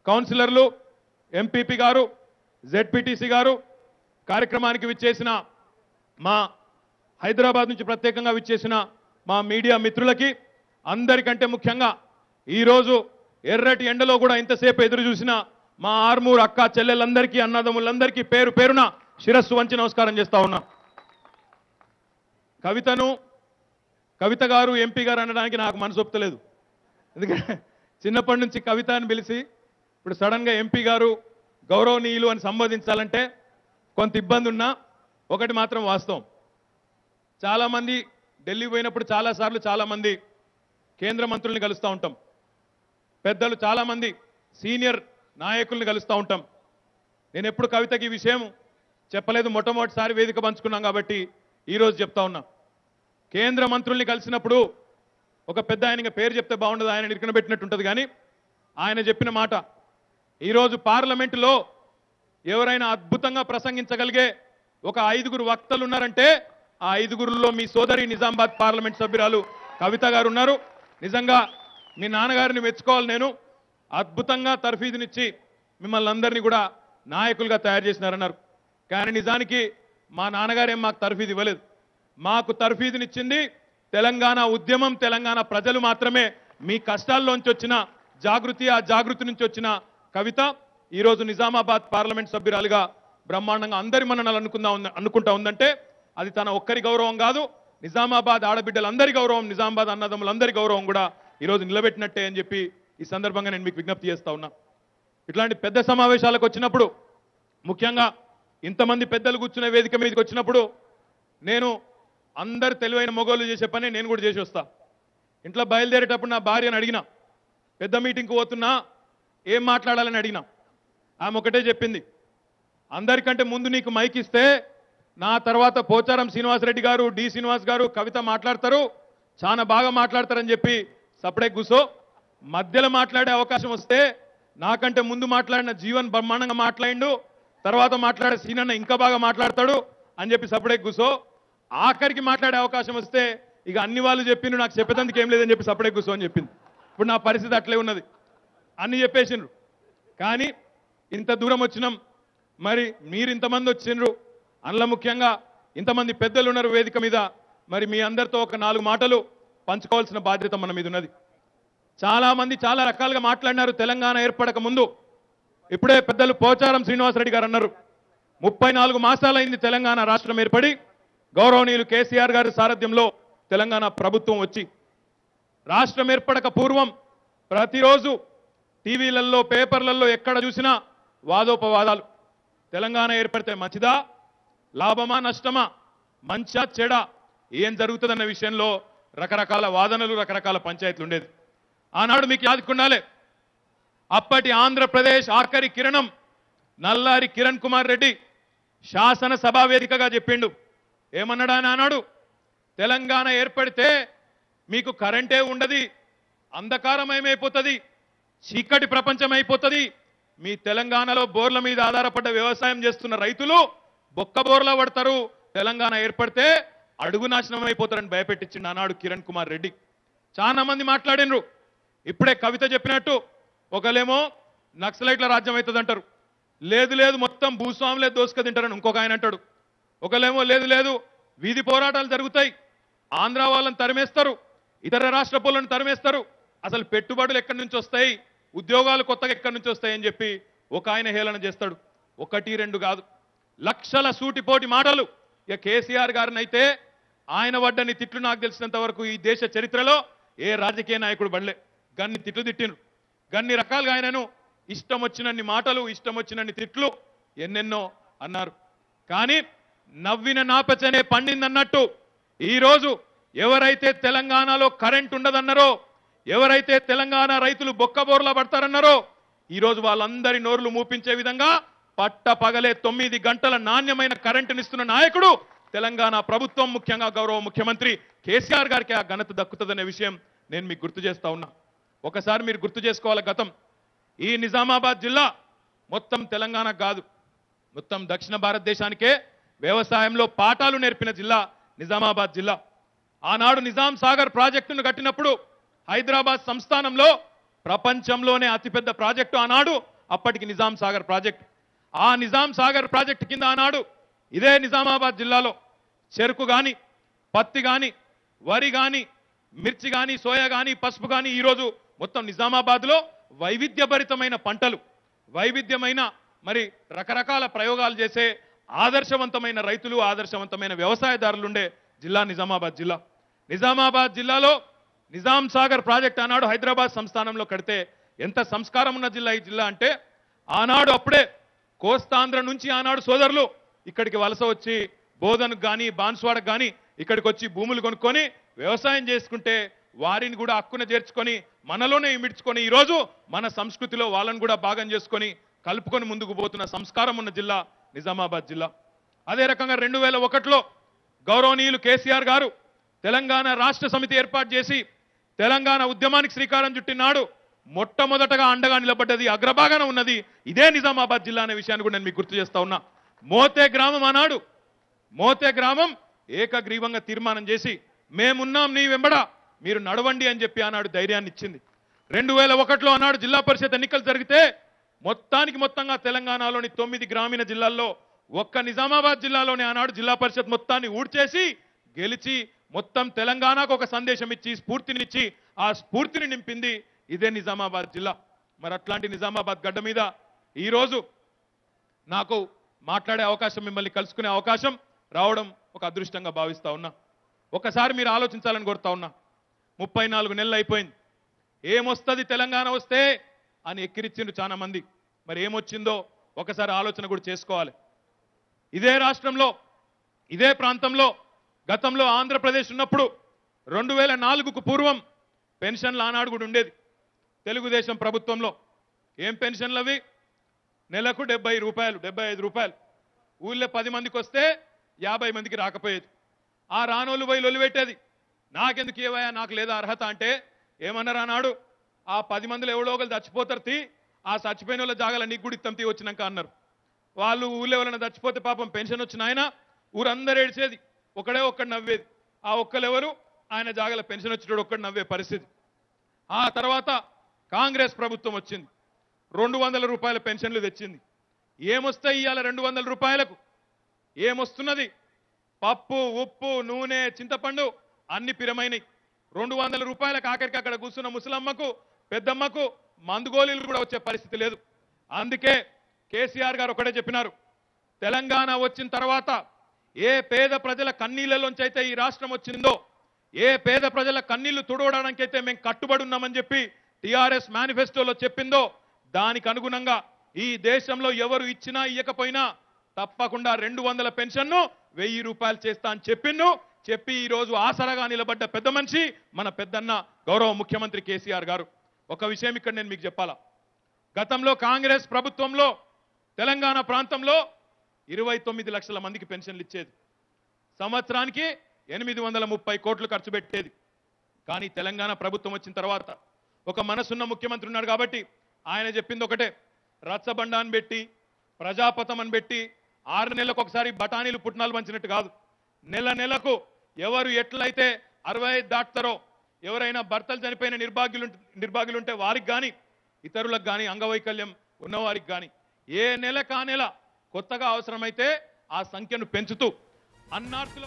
కౌన్సిలర్లు, ఎంపీపీ గారు, జెడ్పీటీసీ గారు, కార్యక్రమానికి విచ్చేసిన మా హైదరాబాద్ నుంచి ప్రత్యేకంగా విచ్చేసిన మా మీడియా మిత్రులకి, అందరికంటే ముఖ్యంగా ఈరోజు ఎర్రటి ఎండలో కూడా ఇంతసేపు ఎదురు చూసిన మా ఆర్మూర్ అక్క చెల్లెలందరికీ, అన్నదమ్ములందరికీ పేరు పేరున శిరస్సు వంచి నమస్కారం చేస్తా ఉన్నా. కవిత గారు ఎంపీ గారు అనడానికి నాకు మనసు ఒప్పుతలేదు. ఎందుకంటే చిన్నప్పటి నుంచి కవిత అని పిలిచి ఇప్పుడు సడన్గా ఎంపీ గారు గౌరవనీయులు అని సంబోధించాలంటే కొంత ఇబ్బంది ఉన్నా, ఒకటి మాత్రం వాస్తవం, చాలామంది ఢిల్లీ పోయినప్పుడు చాలాసార్లు చాలామంది కేంద్ర మంత్రుల్ని కలుస్తూ ఉంటాం, పెద్దలు చాలామంది సీనియర్ నాయకుల్ని కలుస్తూ ఉంటాం. నేను ఎప్పుడు కవితకి ఈ విషయం చెప్పలేదు, మొట్టమొదటిసారి వేదిక పంచుకున్నాం కాబట్టి ఈరోజు చెప్తా ఉన్నా. కేంద్ర మంత్రుల్ని కలిసినప్పుడు ఒక పెద్ద ఆయన పేరు చెప్తే బాగుండదు, ఆయన ఇరుకనబెట్టినట్టుంటుంది, కానీ ఆయన చెప్పిన మాట, ఈరోజు పార్లమెంటులో ఎవరైనా అద్భుతంగా ప్రసంగించగలిగే ఒక 5గురు వక్తలు ఉన్నారంటే ఆ 5గురుల్లో మీ సోదరి నిజామాబాద్ పార్లమెంట్ సభ్యురాలు కవిత గారు ఉన్నారు. నిజంగా మీ నాన్నగారిని మెచ్చుకోవాలి. నేను అద్భుతంగా తర్ఫీదునిచ్చి మిమ్మల్ని అందరినీ కూడా నాయకులుగా తయారు చేసినారన్నారు. కానీ నిజానికి మా నాన్నగారేం మాకు తర్ఫీదు ఇవ్వలేదు. మాకు తర్ఫీదునిచ్చింది తెలంగాణ ఉద్యమం, తెలంగాణ ప్రజలు మాత్రమే. మీ కష్టాల్లోంచి వచ్చిన జాగృతి, ఆ జాగృతి నుంచి వచ్చిన కవిత ఈరోజు నిజామాబాద్ పార్లమెంట్ సభ్యురాలుగా బ్రహ్మాండంగా అందరి మన్ననలు అనుకుంటా ఉందంటే అది తన ఒక్కరి గౌరవం కాదు, నిజామాబాద్ ఆడబిడ్డలందరి గౌరవం, నిజామాబాద్ అన్నదమ్ములందరి గౌరవం కూడా ఈరోజు నిలబెట్టినట్టే అని చెప్పి ఈ సందర్భంగా నేను మీకు విజ్ఞప్తి చేస్తా ఉన్నా. ఇట్లాంటి పెద్ద సమావేశాలకు వచ్చినప్పుడు, ముఖ్యంగా ఇంతమంది పెద్దలు కూర్చునే వేదిక మీదకి వచ్చినప్పుడు, నేను అందరు తెలివైన మొగోళ్ళు చేసే పని నేను కూడా చేసి వస్తా. ఇంట్లో బయలుదేరేటప్పుడు నా భార్యను అడిగిన, పెద్ద మీటింగ్కి పోతున్నా ఏం మాట్లాడాలని అడిగిన. ఆమె ఒకటే చెప్పింది, అందరికంటే ముందు నీకు మైక్ ఇస్తే నా తర్వాత పోచారం శ్రీనివాసరెడ్డి గారు, డి శ్రీనివాస్ గారు, కవిత మాట్లాడతారు, చాలా బాగా మాట్లాడతారని చెప్పి సపడే కూసో, మధ్యలో మాట్లాడే అవకాశం వస్తే నాకంటే ముందు మాట్లాడిన జీవన్ బ్రహ్మాండంగా మాట్లాడిండు, తర్వాత మాట్లాడే సీనన్న ఇంకా బాగా మాట్లాడతాడు అని చెప్పి సపడే కూసో, ఆఖరికి మాట్లాడే అవకాశం వస్తే ఇక అన్ని వాళ్ళు చెప్పిండ్రు, నాకు చెప్పేందుకు ఏం లేదని చెప్పి సపడే కూసో అని చెప్పింది. ఇప్పుడు నా పరిస్థితి అట్లే ఉన్నది, అన్ని చెప్పేసిండ్రు. కానీ ఇంత దూరం వచ్చినాం, మరి మీరు ఇంతమంది వచ్చిండ్రు, అందులో ముఖ్యంగా ఇంతమంది పెద్దలు ఉన్నారు వేదిక మీద, మరి మీ అందరితో ఒక 4 మాటలు పంచుకోవాల్సిన బాధ్యత మన మీద ఉన్నది. చాలామంది చాలా రకాలుగా మాట్లాడినారు తెలంగాణ ఏర్పడక ముందు. ఇప్పుడే పెద్దలు పోచారం శ్రీనివాసరెడ్డి గారు అన్నారు, 34 మాసాలైంది తెలంగాణ రాష్ట్రం ఏర్పడి, గౌరవనీయులు కేసీఆర్ గారి సారథ్యంలో తెలంగాణ ప్రభుత్వం వచ్చి. రాష్ట్రం ఏర్పడక పూర్వం ప్రతిరోజు టీవీలలో, పేపర్లలో ఎక్కడ చూసినా వాదోపవాదాలు. తెలంగాణ ఏర్పడితే మంచిదా, లాభమా, నష్టమా, మంచా, చెడా, ఏం జరుగుతుందన్న విషయంలో రకరకాల వాదనలు, రకరకాల పంచాయతీలు ఉండేది. ఆనాడు మీకు యాదుకుండాలే, అప్పటి ఆంధ్రప్రదేశ్ ఆఖరి కిరణం నల్లారి కిరణ్ కుమార్ రెడ్డి శాసన సభా వేదికగా చెప్పిండు. ఏమన్నాడు ఆయన ఆనాడు? తెలంగాణ ఏర్పడితే మీకు కరెంటే ఉండదు, అంధకారమయమైపోతుంది, చీకటి ప్రపంచం అయిపోతుంది, మీ తెలంగాణలో బోర్ల మీద ఆధారపడ్డ వ్యవసాయం చేస్తున్న రైతులు బొక్క బోర్లా పడతారు, తెలంగాణ ఏర్పడితే అడుగు నాశనం అయిపోతారని భయపెట్టించిండు ఆనాడు కిరణ్ కుమార్ రెడ్డి. చాలా మంది మాట్లాడినరు. ఇప్పుడే కవిత చెప్పినట్టు ఒకలేమో నక్సలైట్ల రాజ్యం అవుతుంది అంటారు, లేదు లేదు మొత్తం భూస్వాములే దోసుక తింటారని ఇంకొక ఆయన అంటాడు. ఒకలేమో లేదు లేదు వీధి పోరాటాలు జరుగుతాయి, ఆంధ్ర వాళ్ళని తరిమేస్తారు, ఇతర రాష్ట్ర పౌరులను తరిమేస్తారు, అసలు పెట్టుబడులు ఎక్కడి నుంచి వస్తాయి, ఉద్యోగాలు కొత్తగా ఎక్కడి నుంచి వస్తాయని చెప్పి ఒక ఆయన హేళన చేస్తాడు. 1, 2 కాదు, లక్షల సూటిపోటి మాటలు. ఇక కేసీఆర్ గారిని అయితే ఆయన వడ్డని తిట్లు నాకు తెలిసినంత వరకు ఈ దేశ చరిత్రలో ఏ రాజకీయ నాయకుడు పడలే. గన్ని తిట్లు తిట్టిండ్రు, గన్ని రకాలుగా ఆయనను ఇష్టం వచ్చినన్ని మాటలు, ఇష్టం వచ్చినన్ని తిట్లు ఎన్నెన్నో అన్నారు. కానీ నవ్విన నాపచనే పండిందన్నట్టు ఈరోజు ఎవరైతే తెలంగాణలో కరెంట్ ఉండదన్నారో, ఎవరైతే తెలంగాణ రైతులు బొక్కబోర్లా పడతారన్నారో, ఈరోజు వాళ్ళందరి నోర్లు మూపించే విధంగా పట్ట పగలే 9 గంటల నాణ్యమైన కరెంటునిస్తున్న నాయకుడు తెలంగాణ ప్రభుత్వం, ముఖ్యంగా గౌరవ ముఖ్యమంత్రి కేసీఆర్ గారికి ఆ ఘనత దక్కుతుందనే విషయం నేను మీకు గుర్తు చేస్తా ఉన్నా. ఒకసారి మీరు గుర్తు చేసుకోవాలి గతం. ఈ నిజామాబాద్ జిల్లా మొత్తం తెలంగాణ కాదు, మొత్తం దక్షిణ భారతదేశానికే వ్యవసాయంలో పాఠాలు నేర్పిన జిల్లా నిజామాబాద్ జిల్లా. ఆనాడు నిజాం సాగర్ ప్రాజెక్టును కట్టినప్పుడు హైదరాబాద్ సంస్థానంలో ప్రపంచంలోనే అతిపెద్ద ప్రాజెక్టు ఆనాడు అప్పటికి నిజాం సాగర్ ప్రాజెక్ట్. ఆ నిజాం సాగర్ ప్రాజెక్ట్ కింద ఆనాడు ఇదే నిజామాబాద్ జిల్లాలో చెరుకు కానీ, పత్తి కానీ, వరి కానీ, మిర్చి కానీ, సోయా కానీ, పసుపు కానీ ఈరోజు మొత్తం నిజామాబాద్లో వైవిధ్యభరితమైన పంటలు, వైవిధ్యమైన మరి రకరకాల ప్రయోగాలు చేసే ఆదర్శవంతమైన రైతులు, ఆదర్శవంతమైన వ్యవసాయదారులు ఉండే జిల్లా నిజామాబాద్ జిల్లా. నిజామాబాద్ జిల్లాలో నిజాం సాగర్ ప్రాజెక్ట్ ఆనాడు హైదరాబాద్ సంస్థానంలో కడితే ఎంత సంస్కారం ఉన్న జిల్లా ఈ జిల్లా అంటే, ఆనాడు అప్పుడే కోస్తాంధ్ర నుంచి ఆనాడు సోదరులు ఇక్కడికి వలస వచ్చి బోధనకు కానీ, బాన్స్వాడకు కానీ ఇక్కడికి వచ్చి భూములు కొనుక్కొని వ్యవసాయం చేసుకుంటే వారిని కూడా హక్కున చేర్చుకొని మనలోనే ఇమిడ్చుకొని ఈరోజు మన సంస్కృతిలో వాళ్ళని కూడా భాగం చేసుకొని కలుపుకొని ముందుకు పోతున్న సంస్కారం ఉన్న జిల్లా నిజామాబాద్ జిల్లా. అదే రకంగా 2001లో గౌరవనీయులు కేసీఆర్ గారు తెలంగాణ రాష్ట్ర సమితి ఏర్పాటు చేసి తెలంగాణ ఉద్యమానికి శ్రీకారం చుట్టినాడు. మొట్టమొదటగా అండగా నిలబడ్డది, అగ్రభాగాన ఉన్నది ఇదే నిజామాబాద్ జిల్లా అనే విషయాన్ని కూడా నేను మీకు గుర్తు చేస్తా ఉన్నా. మోతే గ్రామం ఆనాడు, మోతే గ్రామం ఏకగ్రీవంగా తీర్మానం చేసి మేమున్నాం నీ వెంబడ మీరు నడవండి అని చెప్పి ఆనాడు ధైర్యాన్ని ఇచ్చింది. 2001లో ఆనాడు జిల్లా పరిషత్ ఎన్నికలు జరిగితే మొత్తంగా తెలంగాణలోని 9 గ్రామీణ జిల్లాల్లో ఒక్క నిజామాబాద్ జిల్లాలోనే ఆనాడు జిల్లా పరిషత్ మొత్తాన్ని ఊడ్చేసి గెలిచి మొత్తం తెలంగాణకు ఒక సందేశం ఇచ్చి స్ఫూర్తినిచ్చి ఆ స్ఫూర్తిని నింపింది ఇదే నిజామాబాద్ జిల్లా. మరి అట్లాంటి నిజామాబాద్ గడ్డ మీద ఈరోజు నాకు మాట్లాడే అవకాశం, మిమ్మల్ని కలుసుకునే అవకాశం రావడం ఒక అదృష్టంగా భావిస్తా ఉన్నా. ఒకసారి మీరు ఆలోచించాలని కోరుతా ఉన్నా. 34 నెలలు అయిపోయింది. ఏమొస్తుంది తెలంగాణ వస్తే అని ఎక్కిరిచ్చిండ్రు చాలా మంది. మరి ఏమొచ్చిందో ఒకసారి ఆలోచన కూడా చేసుకోవాలి. ఇదే రాష్ట్రంలో, ఇదే ప్రాంతంలో గతంలో ఆంధ్రప్రదేశ్ ఉన్నప్పుడు 2004కు పూర్వం పెన్షన్లు ఆనాడు కూడా ఉండేది తెలుగుదేశం ప్రభుత్వంలో. ఏం పెన్షన్లు అవి? నెలకు 70 రూపాయలు, 75 రూపాయలు. ఊళ్ళో 10 మందికి వస్తే 50 మందికి రాకపోయేది. ఆ రానోళ్ళు పోయి లొల్లి పెట్టేది, నాకెందుకు ఏవయా, నాకు లేదా అర్హత అంటే ఏమన్నారు ఆనాడు, ఆ 10 మందిలో ఎవడో ఒకరు చచ్చిపోతారు తీ, ఆ చచ్చిపోయిన వాళ్ళ జాగాల నీకు కూడా ఇత్తం తీ వచ్చినాక అన్నారు. వాళ్ళు ఊళ్ళో ఎవరైనా చచ్చిపోతే పాపం పెన్షన్ వచ్చిన ఆయన ఊరందరూ ఏడ్చేది, ఒకడే ఒక్కడు నవ్వేది. ఆ ఒక్కలెవరు? ఆయన జాగాల పెన్షన్ వచ్చేటోడు ఒక్కడు నవ్వే పరిస్థితి. ఆ తర్వాత కాంగ్రెస్ ప్రభుత్వం వచ్చింది, 200 రూపాయల పెన్షన్లు తెచ్చింది. ఏమొస్తాయి ఇవాళ 200 రూపాయలకు? ఏమొస్తున్నది? పప్పు, ఉప్పు, నూనె, చింతపండు అన్ని పిరమైనవి. 200 రూపాయలకు ఆఖరికి అక్కడ కూర్చున్న ముసలమ్మకు, పెద్దమ్మకు మందుగోళీలు కూడా వచ్చే పరిస్థితి లేదు. అందుకే కేసీఆర్ గారు ఒకటే చెప్పినారు, తెలంగాణ వచ్చిన తర్వాత ఏ పేద ప్రజల కన్నీళ్లలోంచి అయితే ఈ రాష్ట్రం వచ్చిందో, ఏ పేద ప్రజల కన్నీళ్లు తుడవడానికైతే మేము కట్టుబడి ఉన్నామని చెప్పి టీఆర్ఎస్ మేనిఫెస్టోలో చెప్పిందో దానికి అనుగుణంగా ఈ దేశంలో ఎవరు ఇచ్చినా ఇయ్యకపోయినా తప్పకుండా 200 పెన్షన్ను 1000 రూపాయలు చేస్తా అని చెప్పి ఈరోజు ఆసరాగా నిలబడ్డ పెద్ద మనిషి మన పెద్దన్న గౌరవ ముఖ్యమంత్రి కేసీఆర్ గారు. ఒక విషయం ఇక్కడ నేను మీకు చెప్పాలా, గతంలో కాంగ్రెస్ ప్రభుత్వంలో తెలంగాణ ప్రాంతంలో 29 లక్షల మందికి పెన్షన్లు ఇచ్చేది, సంవత్సరానికి 830 కోట్లు ఖర్చు పెట్టేది. కానీ తెలంగాణ ప్రభుత్వం వచ్చిన తర్వాత ఒక మనసున్న ముఖ్యమంత్రి ఉన్నాడు కాబట్టి ఆయన చెప్పింది ఒకటే, రచ్చబండాన్ని పెట్టి ప్రజాపథం అని పెట్టి 6 నెలలకు ఒకసారి బఠానీలు పుట్నాలు పంచినట్టు కాదు, నెలకు ఎవరు ఎట్లయితే 65 దాటుతారో, ఎవరైనా భర్తలు చనిపోయిన నిర్భాగ్యులుంటే వారికి కానీ, ఇతరులకు కానీ, అంగవైకల్యం ఉన్నవారికి కానీ ఏ నెల కా నెల కొత్తగా అవసరమైతే ఆ సంఖ్యను పెంచుతూ అన్నార్థుల